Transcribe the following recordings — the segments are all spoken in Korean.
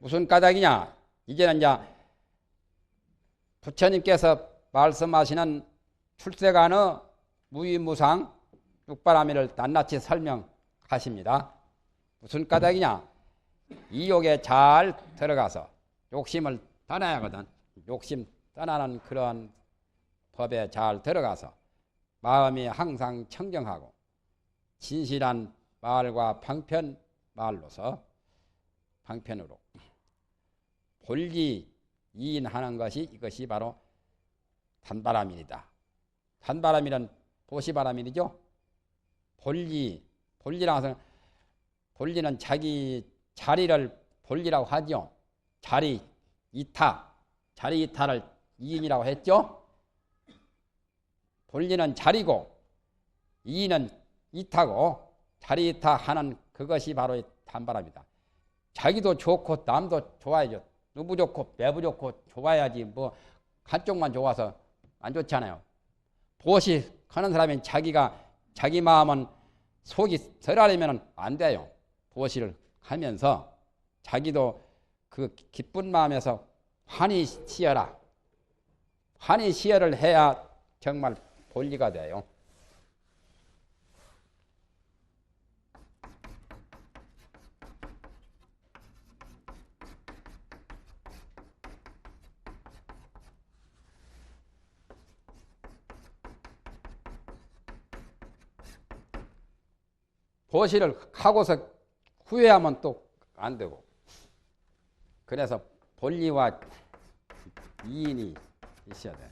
무슨 까닭이냐? 이제는 이제 부처님께서 말씀하시는 출세간의 무위무상 육바라밀을 낱낱이 설명하십니다. 무슨 까닭이냐? 이 욕에 잘 들어가서 욕심을 떠나야 하거든. 욕심 떠나는 그런 법에 잘 들어가서 마음이 항상 청정하고 진실한 말과 방편 말로서 방편으로 본리 이인하는 것이 이것이 바로 단바라밀이다. 단바라밀은 보시바라밀이죠. 본리라고 해서 본리는 자기 자리를 본리라고 하죠. 자리 이타를 이인이라고 했죠. 본리는 자리고 이인은 이타고 자리 이타하는 그것이 바로 단바람이다. 자기도 좋고 남도 좋아야죠. 누구 좋고 매부 좋고 좋아야지 뭐 한쪽만 좋아서 안 좋잖아요. 보시하는 사람이 자기 마음은 속이 덜하려면 안 돼요. 보시를 하면서 자기도 그 기쁜 마음에서 환희 시여라. 환희 시여를 해야 정말 본리가 돼요. 보시를 하고서 후회하면 또 안 되고. 그래서 본리와 이인이 있어야 돼.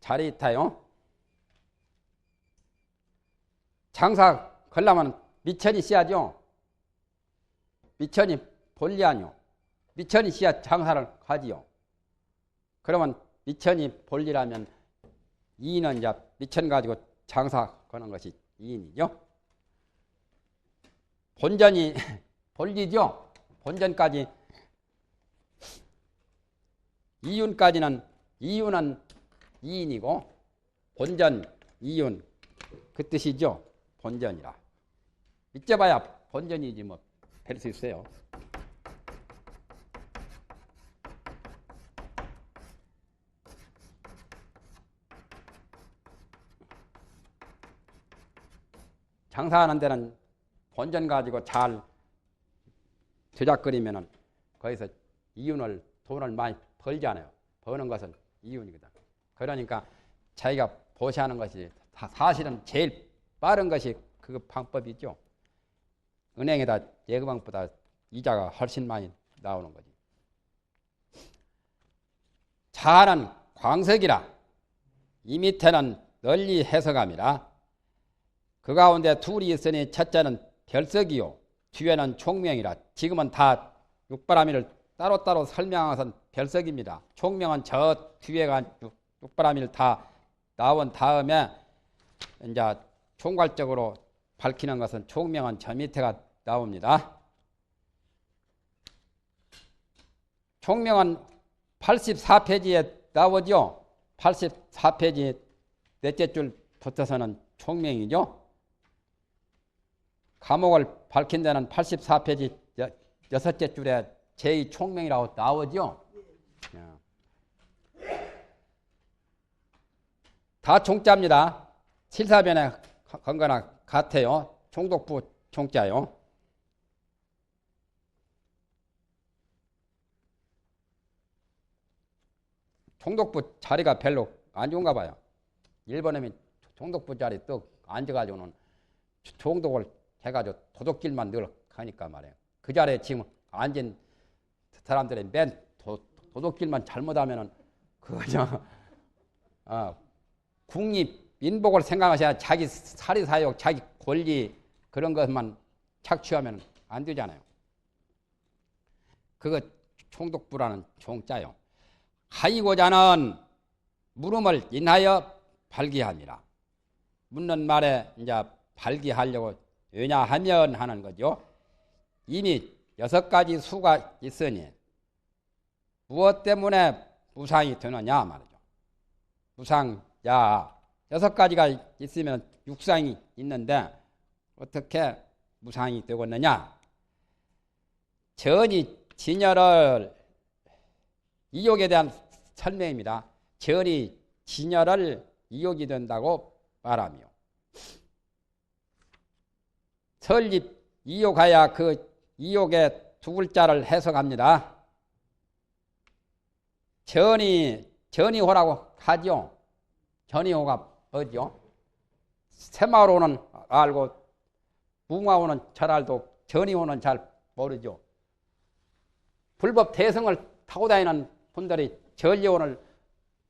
자리 타요. 장사 걸려면 미천이 씨야죠. 미천이 본리 아니요. 미천이 씨야 장사를 하지요. 그러면 미천이 본리라면 이인은 이제 미천 가지고 장사 거는 것이 이인이죠. 본전이 본리죠. 본전까지 이윤까지는 이윤은 이인이고 본전 이윤 그 뜻이죠. 본전이라. 믿져봐야 본전이지 뭐 될 수 있어요. 장사하는 데는 본전 가지고 잘 조작거리면은 거기서 이윤을 돈을 많이 벌잖아요. 버는 것은 이윤이거든. 그러니까 자기가 보시하는 것이 사실은 제일 빠른 것이 그 방법이죠. 은행에다 예금방보다 이자가 훨씬 많이 나오는 거지. 자는 광석이라 이 밑에는 널리 해석함이라. 그 가운데 둘이 있으니 첫째는 별석이요 뒤에는 총명이라. 지금은 다 육바라밀을 따로따로 설명해서 별석입니다. 총명은 저 뒤에가 육바라밀 다 나온 다음에 이제 총괄적으로 밝히는 것은 총명은 저 밑에가 나옵니다. 총명은 84페이지에 나오죠. 84페이지 넷째 줄 붙어서는 총명이죠. 감옥을 밝힌 데는 84페이지 여섯째 줄에 제2총명이라고 나오죠. 다 총자입니다. 칠사변에 건 거나 같아요. 총독부 총자요. 총독부 자리가 별로 안 좋은가 봐요. 일본놈이 총독부 자리 또 앉아가지고는 총독을 해가지고 도둑질만 늘 하니까 말이에요. 그 자리에 지금 앉은 사람들이 맨 도둑질만 잘못하면은 그냥 국립 민복을 생각하셔야 자기 사리사욕, 자기 권리 그런 것만 착취하면 안 되잖아요. 그거 총독부라는 총자요. 하이고자는 물음을 인하여 발기합니다. 묻는 말에 이제 발기하려고 왜냐하면 하는 거죠. 이미 6가지 수가 있으니 무엇 때문에 무상이 되느냐 말이죠. 무상, 야 6가지가 있으면 육상이 있는데 어떻게 무상이 되겠느냐? 전이 진열을 이욕에 대한 설명입니다. 전이 진열을 이욕이 된다고 말하며 설립 이욕하야 그 이욕의 두 글자를 해석합니다. 전이호라고 하죠. 전이호가 뭐죠? 새마을호는 알고 무궁화호는 잘 알도 전이호는 잘 모르죠. 불법 대성을 타고 다니는 분들이 전이호를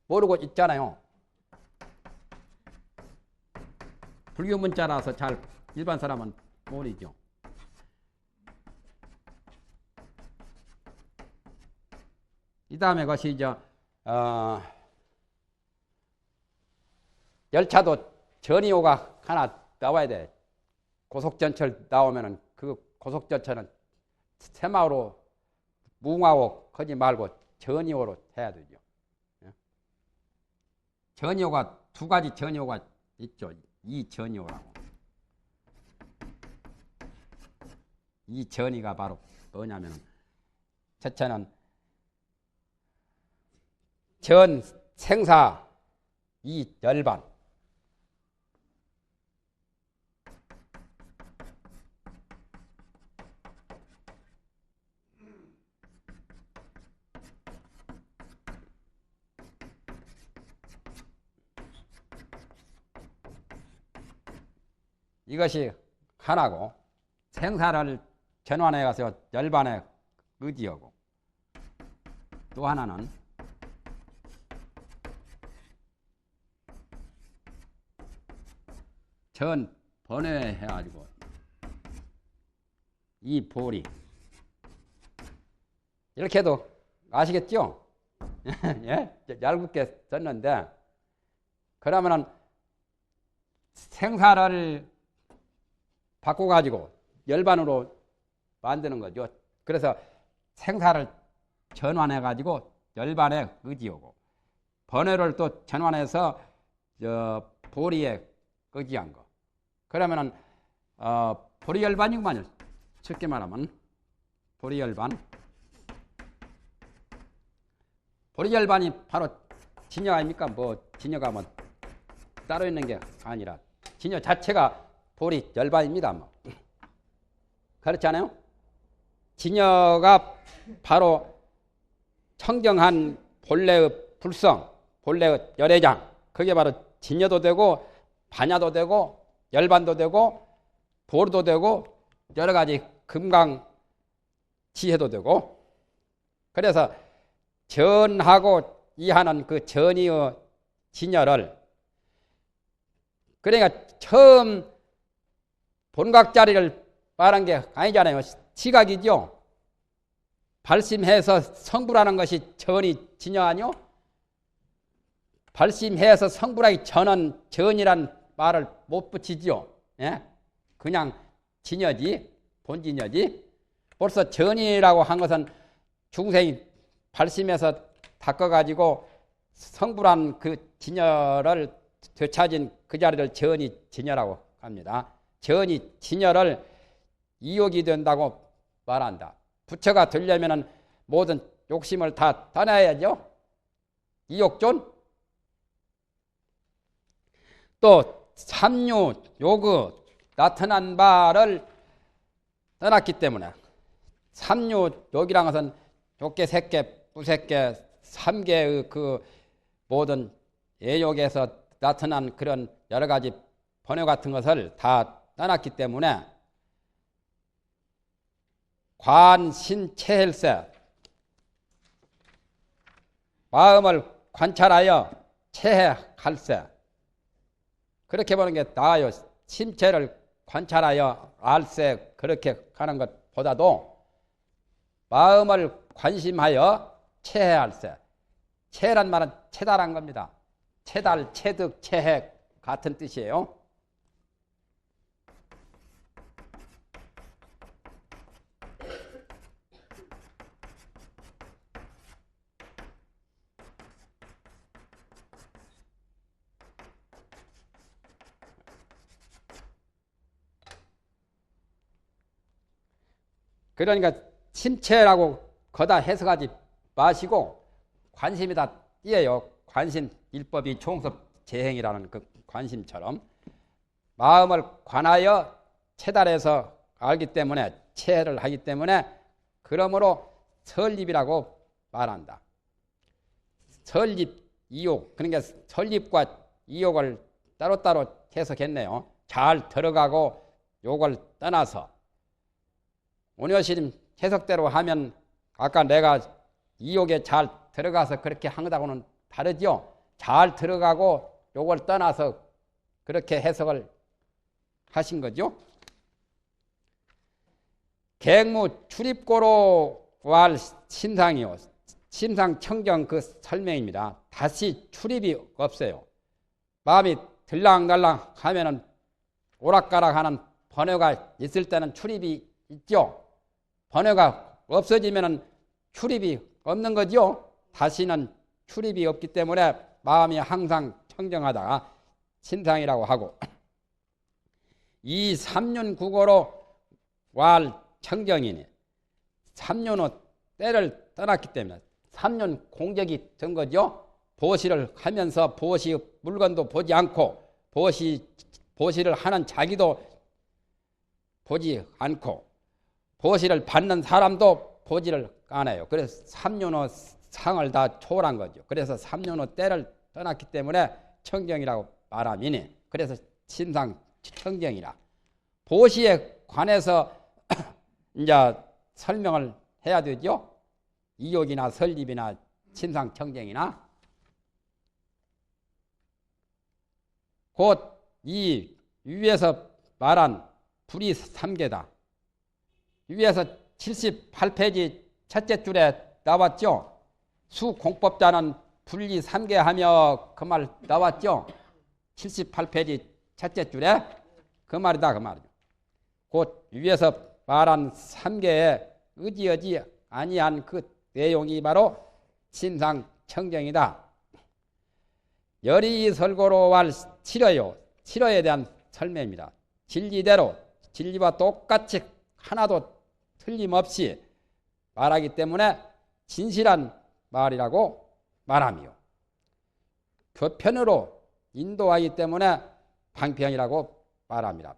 모르고 있잖아요. 불교 문자라서 잘 일반 사람은 모르죠. 이 다음에 것이 열차도 전이호가 하나 나와야 돼. 고속전철 나오면은 그 고속전철은 새마을호, 무궁화호 하지 말고 전이호로 해야 되죠. 전이호가 두 가지 전이호가 있죠. 이 전이호라고. 이 전이가 바로 뭐냐면 첫째는 전 생사 이 열반. 이것이 하나고 생사를 전환해 가서 열반에 의지하고 또 하나는 전 번외해가지고 이 보리 이렇게 해도 아시겠죠? 예? 얇게 썼는데 그러면은 생사를 바꿔가지고 열반으로 만드는 거죠. 그래서 생사를 전환해가지고 열반에 의지하고 번외를 또 전환해서 보리에 의지한 거. 그러면은 보리열반이구만요. 쉽게 말하면 보리열반. 보리열반이 바로 진여 아닙니까? 뭐 진여가 뭐 따로 있는 게 아니라 진여 자체가 보리열반입니다. 뭐. 그렇지 않아요? 진여가 바로 청정한 본래의 불성, 본래의 열애장. 그게 바로 진여도 되고 반야도 되고 열반도 되고 보르도 되고 여러 가지 금강 지혜도 되고 그래서 전하고 이하는 그 전이의 진여를 그러니까 처음 본각자리를 말한 게 아니잖아요. 시각이죠. 발심해서 성불하는 것이 전이 진여 아니요? 발심해서 성불하기 전은 전이란 말을 못 붙이지요. 예? 그냥 진여지, 본진여지. 벌써 전이라고 한 것은 중생이 발심해서 닦아가지고 성불한 그 진여를 되찾은 그 자리를 전이 진여라고 합니다. 전이 진여를 이욕이 된다고 말한다. 부처가 되려면은 모든 욕심을 다 떠나야죠. 이욕존. 또 삼류, 요구, 나타난 바를 떠났기 때문에 삼류, 욕이란 것은 욕계, 색계, 부색계, 삼계의 그 모든 예욕에서 나타난 그런 여러 가지 번뇌 같은 것을 다 떠났기 때문에 관신체헬세 마음을 관찰하여 체해할세 그렇게 보는 게 나아요. 신체를 관찰하여 알세 그렇게 하는 것보다도 마음을 관심하여 체해할세 체란 말은 체달한 겁니다. 체달, 체득, 체해 같은 뜻이에요. 그러니까 침체라고 거다 해석하지 마시고 관심이다 띄어요. 관심 일법이 총섭 재행이라는 그 관심처럼 마음을 관하여 체달해서 알기 때문에 체를 하기 때문에 그러므로 설립이라고 말한다. 설립, 이욕. 그러니까 설립과 이욕을 따로따로 해석했네요. 잘 들어가고 욕을 떠나서. 오녀시림 해석대로 하면 아까 내가 이욕에 잘 들어가서 그렇게 한 것하고는 다르죠. 잘 들어가고 욕을 떠나서 그렇게 해석을 하신 거죠. 객무 출입고로 왈 심상이요. 심상 청정 그 설명입니다. 다시 출입이 없어요. 마음이 들랑달랑 하면은 오락가락 하는 번뇌가 있을 때는 출입이 있죠. 번뇌가 없어지면은 출입이 없는 거죠. 다시는 출입이 없기 때문에 마음이 항상 청정하다가 심상이라고 하고 이 삼륜국어로 왈 청정이니 3년 후 때를 떠났기 때문에 3년 공적이 된 거죠. 보시를 하면서 보시 물건도 보지 않고 보시를 하는 자기도 보지 않고 보시를 받는 사람도 보지를 않아요. 그래서 3년 후 상을 다 초월한 거죠. 그래서 3년 후 때를 떠났기 때문에 청정이라고 말함이니 그래서 심상 청정이라 보시에 관해서 이제 설명을 해야 되죠. 이욕이나 설립이나 심상 청정이나 곧 이 위에서 말한 불이 3개다. 위에서 78페이지 첫째 줄에 나왔죠. 수공법자는 분리 3개 하며 그 말 나왔죠. 78페이지 첫째 줄에 그 말이다 그 말이죠. 곧 위에서 말한 3개의 의지하지 아니한 그 내용이 바로 심상 청정이다. 열이 설고로 왈 치러요. 치러에 대한 설명입니다. 진리대로 진리와 똑같이 하나도 틀림없이 말하기 때문에 진실한 말이라고 말하며 교편으로 인도하기 때문에 방편이라고 말합니다.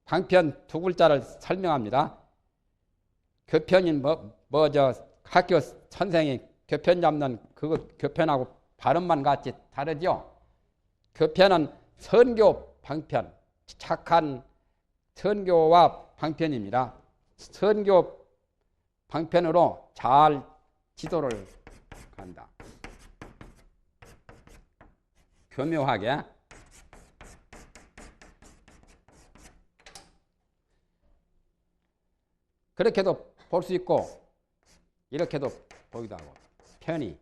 방편 두 글자를 설명합니다. 교편인 저 학교 선생이 교편 잡는 그거 교편하고 발음만 같이 다르죠. 교편은 선교 방편, 착한 선교와 방편입니다. 선교 방편으로 잘 지도를 간다. 교묘하게 그렇게도 볼 수 있고 이렇게도 보기도 하고 편히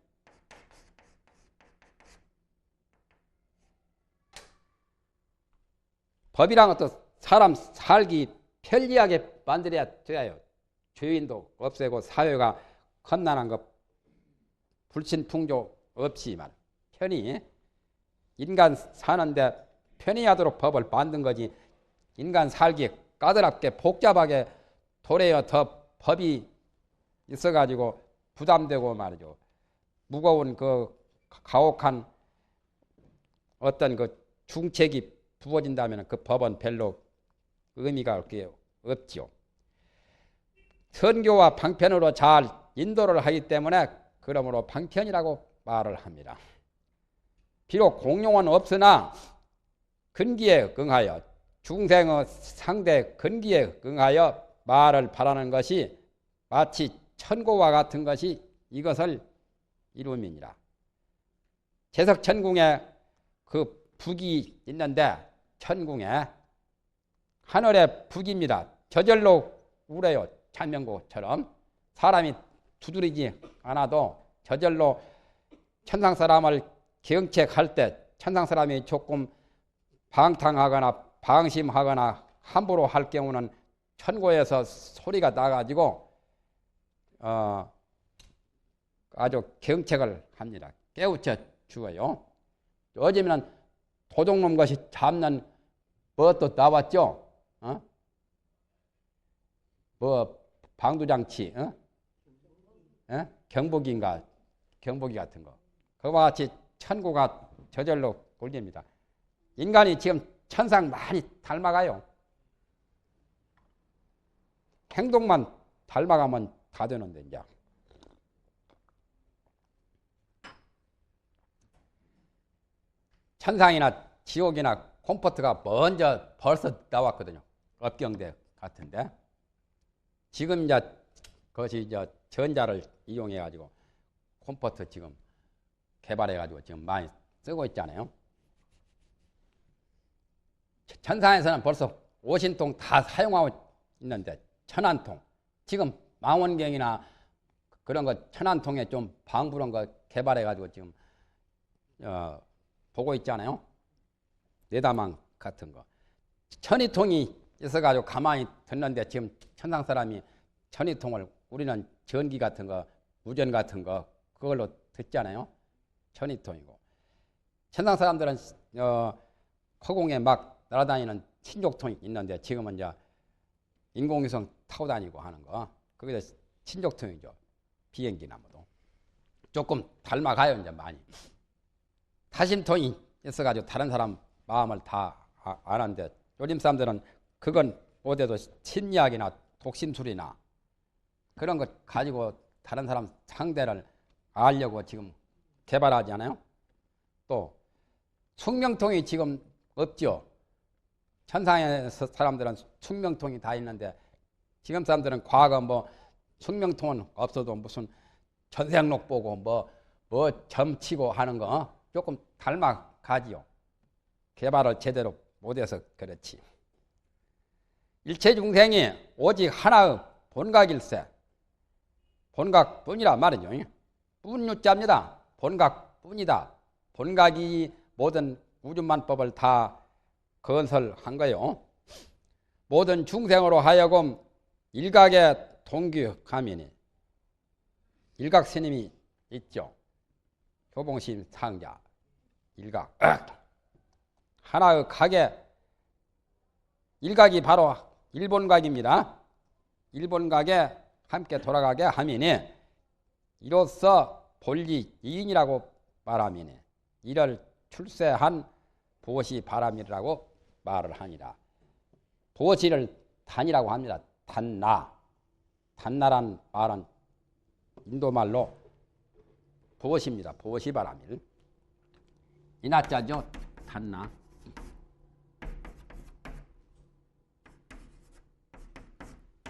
법이란 것도 사람 살기 편리하게 만들어야 돼요. 죄인도 없애고 사회가 험난한 것 불신풍조 없이만 편히 인간 사는데 편히 하도록 법을 만든 거지 인간 살기 까다롭게 복잡하게 도래여 더 법이 있어가지고 부담되고 말이죠. 무거운 그 가혹한 어떤 그 중책이 부어진다면 그 법은 별로 의미가 없지요. 선교와 방편으로 잘 인도를 하기 때문에 그러므로 방편이라고 말을 합니다. 비록 공용은 없으나 근기에 응하여 중생의 상대 근기에 응하여 말을 바라는 것이 마치 천고와 같은 것이 이것을 이룸이니라. 제석천궁에 그 북이 있는데 천궁에 하늘의 북입니다. 저절로 우래요. 찬명고처럼 사람이 두드리지 않아도 저절로 천상 사람을 경책할 때 천상 사람이 조금 방탕하거나 방심하거나 함부로 할 경우는 천고에서 소리가 나가지고 아주 경책을 합니다. 깨우쳐 주어요. 어제면 도둑놈 것이 잡는 뭣도 나왔죠. 뭐 방두장치, 어? 어? 경보기인가, 경보기 같은 거. 그와 같이 천구가 저절로 굴립니다. 인간이 지금 천상 많이 닮아가요. 행동만 닮아가면 다 되는데, 이제. 천상이나 지옥이나 콤포트가 먼저 벌써 나왔거든요. 업경대 같은데. 지금 이제 그것이 이제 전자를 이용해 가지고 콤포트 지금 개발해 가지고 지금 많이 쓰고 있잖아요. 천상에서는 벌써 오신통 다 사용하고 있는데, 천안통 지금 망원경이나 그런 거 천안통에 좀 방부런 거 개발해 가지고 지금 보고 있잖아요. 내다망 같은 거. 천이통이 있어가지고 가만히 듣는데, 지금 천상 사람이 천이통을, 우리는 전기 같은 거, 무전 같은 거 그걸로 듣잖아요. 천이통이고. 천상 사람들은 허공에 막 날아다니는 친족통이 있는데, 지금은 이제 인공위성 타고 다니고 하는 거, 그게 친족통이죠. 비행기나 뭐도 조금 닮아가요, 이제 많이. 타심통이 있어가지고 다른 사람 마음을 다 아는데, 요즘 사람들은 그건 못해도 심리학이나 독심술이나 그런 것 가지고 다른 사람 상대를 알려고 지금 개발하잖아요. 또 숙명통이 지금 없죠. 천상에서 사람들은 숙명통이 다 있는데, 지금 사람들은 과거 뭐 숙명통은 없어도 무슨 전생록 보고 뭐 점치고 하는 거 조금 닮아가지요. 개발을 제대로 못해서 그렇지. 일체 중생이 오직 하나의 본각일세. 본각뿐이라 말이죠. 뿐유자입니다. 본각뿐이다. 본각이 모든 우주만법을 다 건설한 거요. 모든 중생으로 하여금 일각의 동규가미니, 일각 스님이 있죠. 교봉심 상자 일각. 하나의 각의 일각이 바로 일본각입니다. 일본각에 함께 돌아가게 하미니, 이로써 본리 이인이라고 말하미니, 이를 출세한 보시 바람이라고 말을 하니라. 보시를 단이라고 합니다. 단나. 단나란 말은 인도말로 보시입니다. 보시 바람일. 이나자죠. 단나.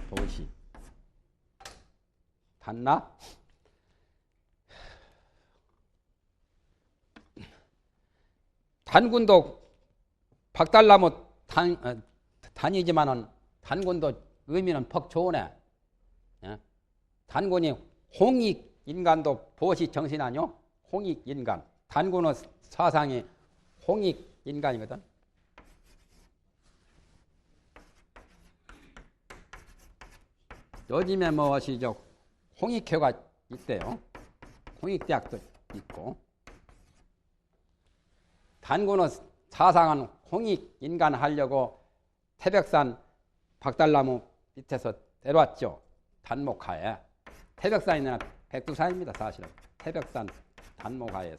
보시. 단나. 단군도 박달나무 단이지만은 단군도 의미는 퍽 좋으네. 예? 단군이 홍익인간도 보시 정신 아니요? 홍익인간. 단군의 사상이 홍익인간이거든. 요즘에 무엇이죠? 홍익회가 있대요. 홍익대학도 있고. 단군의 사상은 홍익인간 하려고 태백산 박달나무 밑에서 내려왔죠. 단목하에. 태백산이 아니라 백두산입니다. 사실은. 태백산 단목하에서.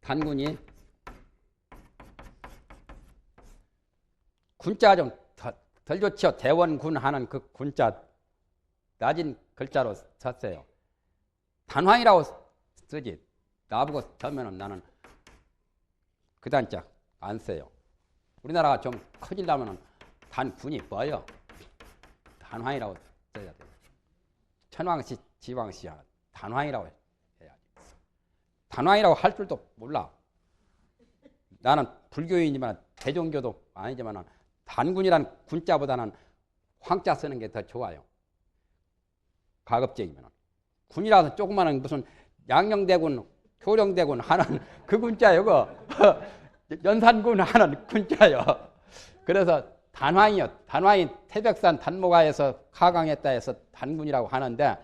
단군이 군자가 좀 덜 좋죠. 대원군 하는 그 군자 낮은 글자로 썼어요. 단황이라고 쓰지. 나보고 처음에는 나는 그 단자 안 써요. 우리나라가 좀 커지려면 단군이 뭐요? 단황이라고 써야 돼요. 천황씨, 지왕씨야 단황이라고 해야지. 단황이라고 할 줄도 몰라. 나는 불교인이지만 대종교도 아니지만 단군이라는 군자보다는 황자 쓰는 게 더 좋아요. 가급적이면. 군이라서 조그마한 무슨 양녕대군, 효령대군 하는 그 군자요. 연산군 하는 군자요. 그래서 단황이요. 단황이 태백산 단목하에서 하강했다 해서 단군이라고 하는데,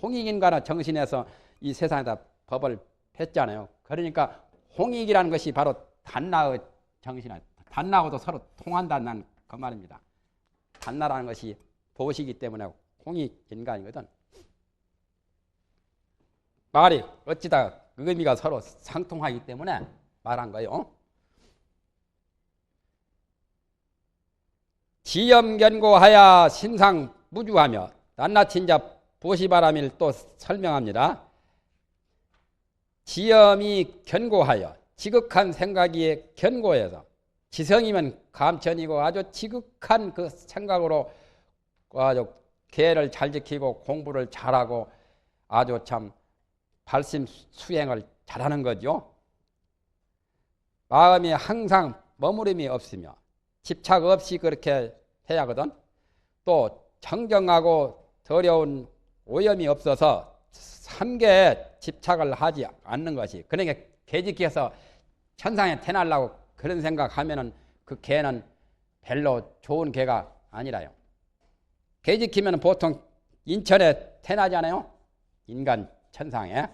홍익인간의 정신에서 이 세상에다 법을 했잖아요. 그러니까 홍익이라는 것이 바로 단나의 정신이야. 단나하고도 서로 통한다는 그 말입니다. 단나라는 것이 보시기 때문에 홍익 인간이거든. 말이 어찌다 의미가 서로 상통하기 때문에 말한 거예요. 지엄견고하야 신상무주하며 낱낱인자 보시바라밀 또 설명합니다. 지엄이 견고하여 지극한 생각이 견고해서 지성이면 감천이고 아주 지극한 그 생각으로 아주 계를 잘 지키고 공부를 잘하고 아주 참 발심 수행을 잘하는 거죠. 마음이 항상 머무름이 없으며 집착 없이 그렇게 해야 하거든. 또 정정하고 더러운 오염이 없어서 삼계에 집착을 하지 않는 것이, 그러니까 개지키해서 천상에 태어나려고 그런 생각하면은 그 개는 별로 좋은 개가 아니라요. 개지키면 보통 인천에 태어나잖아요. 인간 천상에.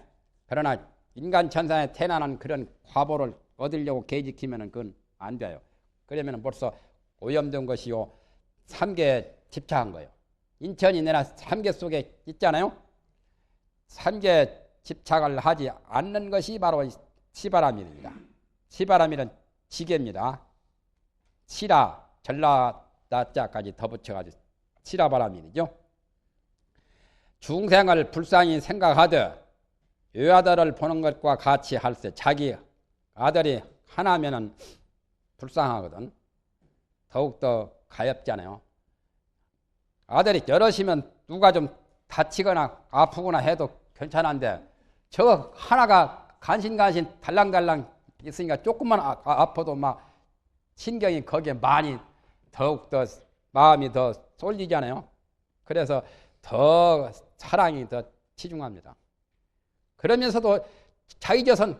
그러나 인간 천상에 태어나는 그런 과보를 얻으려고 개지키면은 그건 안 돼요. 그러면 벌써 오염된 것이요, 삼계에 집착한 거예요. 인천이 내나 삼계 속에 있잖아요. 삼계에 집착을 하지 않는 것이 바로 시바라밀입니다. 시바라밀은 지계입니다. 시라, 전라자까지 더 붙여가지고 시라바라밀이죠. 중생을 불쌍히 생각하되 외아들을 보는 것과 같이 할세. 자기 아들이 하나면은 불쌍하거든. 더욱더 가엾잖아요. 아들이 여럿이면 누가 좀 다치거나 아프거나 해도 괜찮은데 저 하나가 간신간신 달랑달랑 있으니까 조금만 아파도 막 신경이 거기에 많이 더욱더 마음이 더 쏠리잖아요. 그래서 더 사랑이 더 치중합니다. 그러면서도 자기 젖은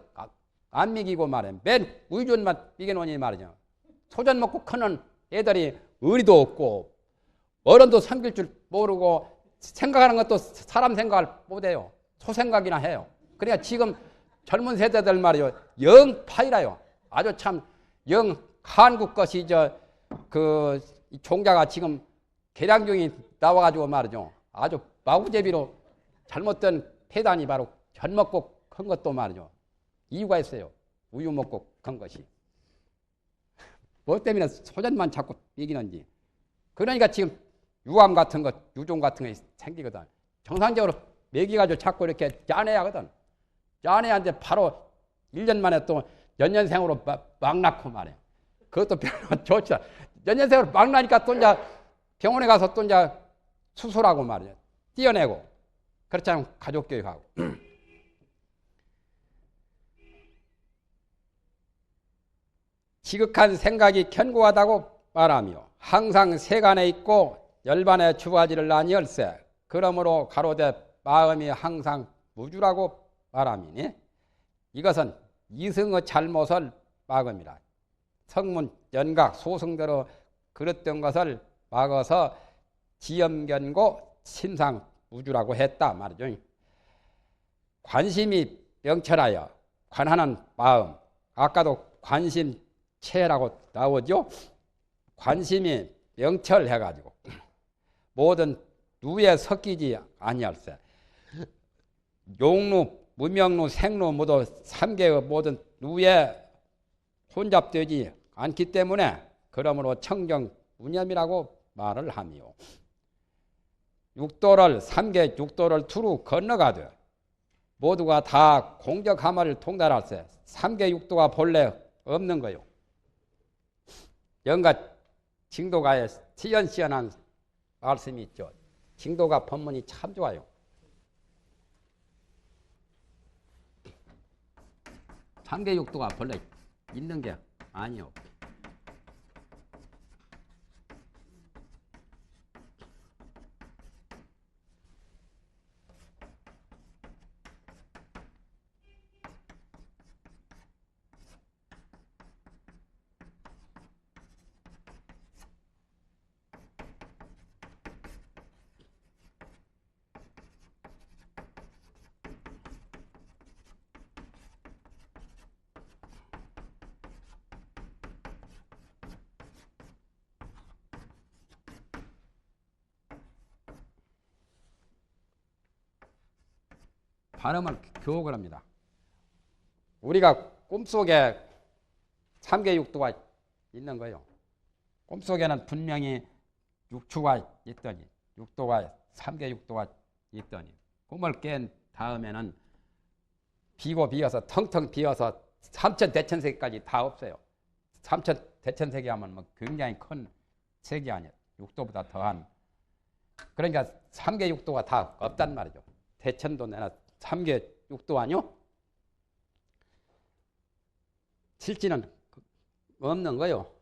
안 먹이고 말이에요. 맨 우유전만 먹여놓으니 말이죠. 소전 먹고 크는 애들이 의리도 없고 어른도 섬길 줄 모르고 생각하는 것도 사람 생각을 못해요. 소생각이나 해요. 그러니까 지금 젊은 세대들 말이요, 영 파이라요. 아주 참 영 한국 것이 그 종자가 지금 개량중이 나와가지고 말이죠. 아주 마구제비로 잘못된 폐단이 바로 전 먹고 큰 것도 말이죠. 이유가 있어요. 우유 먹고 큰 것이. 뭐 때문에 소전만 자꾸 이기는지. 그러니까 지금 유암 같은 것, 유종 같은 게 생기거든. 정상적으로 먹이가지고 자꾸 이렇게 짜내야 하거든. 짜내야 이제 바로 1년 만에 또 연년생으로 막 낳고 말이야. 그것도 별로 좋지 않아. 연년생으로 막 나니까 또 이제 병원에 가서 또 이제 수술하고 말이야. 띄어내고. 그렇지 않으면 가족교육하고. 지극한 생각이 견고하다고 말하며 항상 세간에 있고 열반에 주하지를 아니할세. 그러므로 가로되 마음이 항상 무주라고 말함이니 이것은 이승의 잘못을 막음이라. 성문 연각 소승대로 그랬던 것을 막아서 지엄견고 신상무주라고 했다 말이죠. 관심이 명철하여 관하는 마음, 아까도 관심체라고 나오죠. 관심이 명철해가지고 모든 누에 섞이지 아니할세. 용루, 무명루, 생루 모두 삼계의 모든 누에 혼잡되지 않기 때문에 그러므로 청정무념이라고 말을 하며 육도를 삼계 육도를 두루 건너가되 모두가 다 공적함을 통달할세. 삼계 육도가 본래 없는 거요. 영가 징도가에 시연시연한 말씀이 있죠. 징도가 법문이 참 좋아요. 삼계 육도가 본래 있는 게 아니요. 발음을 교육을 합니다. 우리가 꿈속에 3개 육도가 있는 거예요. 꿈속에는 분명히 육추가 있더니 육도가 3개 육도가 있더니 꿈을 깬 다음에는 비고 비어서 텅텅 비어서 삼천대천세계까지 다 없어요. 삼천대천세계 하면 뭐 굉장히 큰 세계 아니에요. 육도보다 더한. 그러니까 3개 육도가 다 없단 말이죠. 대천도 내나 3개 육도 아니요? 실지는 없는 거요.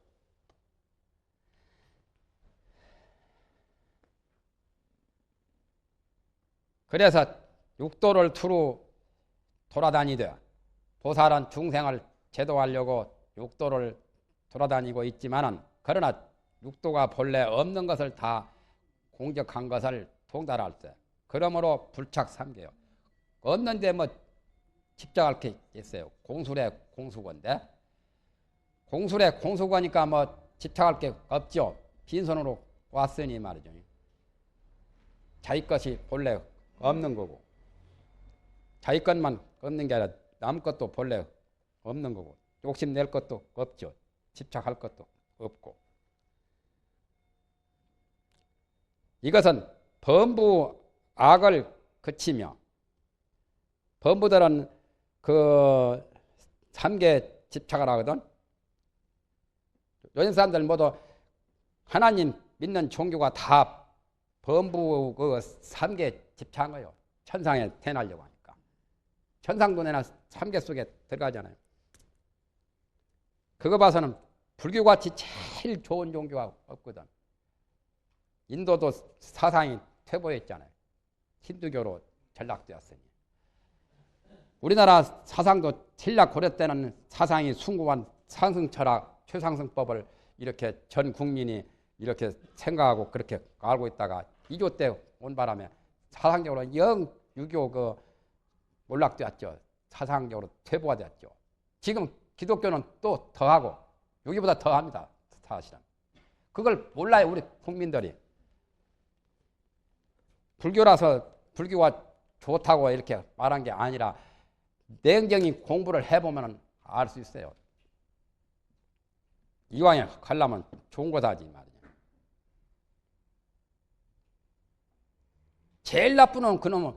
그래서 육도를 두루 돌아다니되 보살은 중생을 제도하려고 육도를 돌아다니고 있지만은 그러나 육도가 본래 없는 것을 다 공적한 것을 통달할 때 그러므로 불착삼계요. 없는데 뭐 집착할 게 있어요. 공술의 공수건데 공술의 공수거니까 뭐 집착할 게 없죠. 빈손으로 왔으니 말이죠. 자기 것이 본래 없는 거고 자기 것만 없는 게 아니라 남 것도 본래 없는 거고 욕심낼 것도 없죠. 집착할 것도 없고 이것은 범부 악을 그치며 범부들은 그 3개 집착을 하거든. 요즘 사람들 모두 하나님 믿는 종교가 다 범부 그 3개 집착한 거예요. 천상에 태어나려고 하니까. 천상도 내나 3개 속에 들어가잖아요. 그거 봐서는 불교같이 제일 좋은 종교가 없거든. 인도도 사상이 퇴보했잖아요. 힌두교로 전락되었으니. 우리나라 사상도 신라 고려 때는 사상이 숭고한 상승철학, 최상승법을 이렇게 전 국민이 이렇게 생각하고 그렇게 알고 있다가 2조 때 온 바람에 사상적으로 영 유교 그 몰락되었죠. 사상적으로 퇴보가 되었죠. 지금 기독교는 또 더하고 여기보다 더합니다. 사실은. 그걸 몰라요. 우리 국민들이. 불교라서 불교가 좋다고 이렇게 말한 게 아니라 냉정히 공부를 해보면 알 수 있어요. 이왕에 가려면 좋은 거 하지 말이야. 제일 나쁜 놈은 그놈은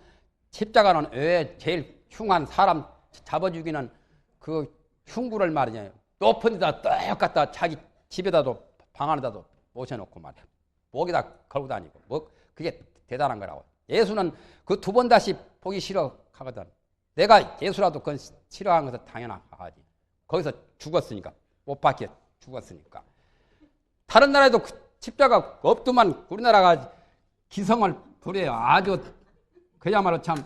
십자가는 왜 제일 흉한 사람 잡아 죽이는 그 흉구를 말이냐. 높은 데다 똑같다 자기 집에다도 방 안에다도 모셔놓고 말이야. 목에다 걸고 다니고 뭐 그게 대단한 거라고. 예수는 그 2번 다시 보기 싫어 하거든. 내가 예수라도 그건 싫어하는 것은 당연하지. 거기서 죽었으니까 못 박혀 죽었으니까. 다른 나라에도 그 십자가 없더만 우리나라가 기성을 부려요. 아주 그야말로 참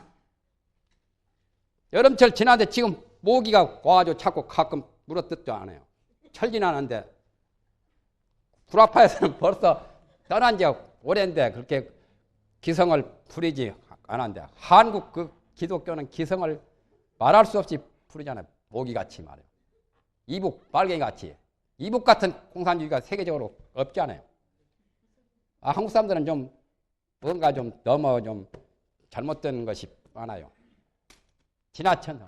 여름철 지나는데 지금 모기가 와가지고 자꾸 가끔 물어뜯도 안 해요. 철 지나는데 구라파에서는 벌써 떠난 지 오랜데 그렇게 기성을 부리지 않았는데 한국 그 기독교는 기성을 말할 수 없이 부르잖아요. 모기같이 말이에요. 이북 빨갱이같이. 이북 같은 공산주의가 세계적으로 없지 않아요. 한국 사람들은 좀 뭔가 좀 너무 좀 잘못된 것이 많아요. 지나쳐서.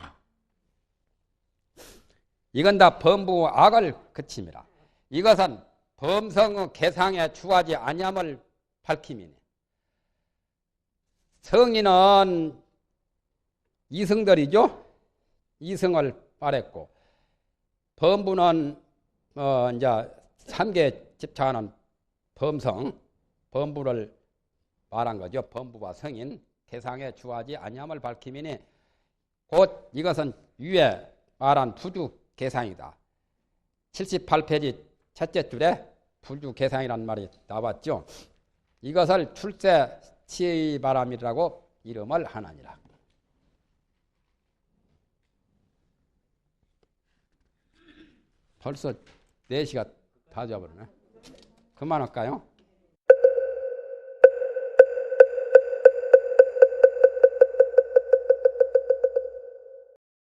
이건 다 범부 악을 그칩니다. 이것은 범성의 개상에 주하지 아니함을 밝힘이니. 성인은 이승들이죠. 이승을 말했고 범부는 이제 3개 집착하는 범성, 범부를 말한 거죠. 범부와 성인, 개상에 주하지 아니함을 밝힘이니 곧 이것은 위에 말한 부주 개상이다. 78페이지 첫째 줄에 부주 개상이라는 말이 나왔죠. 이것을 출세 치바람이라고 이름을 하나니라. 벌써 4시가 다 잡아버리네. 그만할까요?